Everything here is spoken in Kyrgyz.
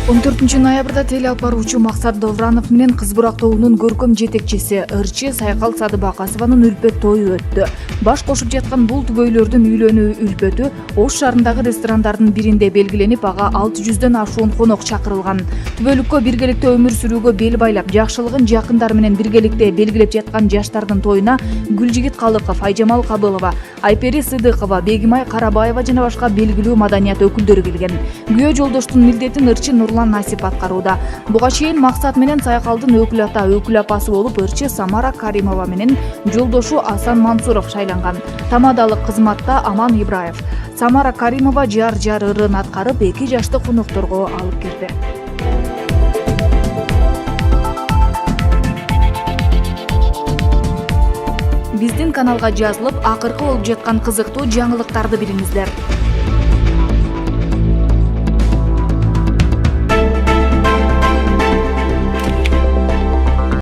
14-ноябрда теле алып баруучу Максат Довранов менен Кыз Бурак тобунун көркөм жетекчиси ырчы Сайкал Садыбакасованын үлпөт тою өттү. Баш кошуп жаткан бул түбөйлөрдүн үйлөнүү үлпөтү Ош шаарындагы ресторандардын биринде белгиленип, ага 600дөн ашуун конок чакырылган. Түбөлүккө биргеликте өмүр сүрүүгө бел байлап, жакшылыгын жакындары менен биргеликте белгилеп жаткан жаштардын тоюна Гүлжигит Калыков, Айжамал Кабылова, Айпери Сыдыкова, Бегимай Карабаева жана башка белгилүү маданият өкүлдөрү келген. Күйөө жолдоштун милдетин ырчы Нурлан Насип аткарууда. Буга чейин Максат менен Сайкалдын өкүл ата, өкүл апасы болуп ырчы Самара Каримова менен жолдошу Асан Мансуров шайланган. Тамадалык кызматта Аман Ибраев. Самара Каримова жар ырын аткарып, 2 жашты конокторго алып кирди. Биздин каналга жазылып, акыркы болуп жаткан кызыктуу жаңылыктарды билиңиздер.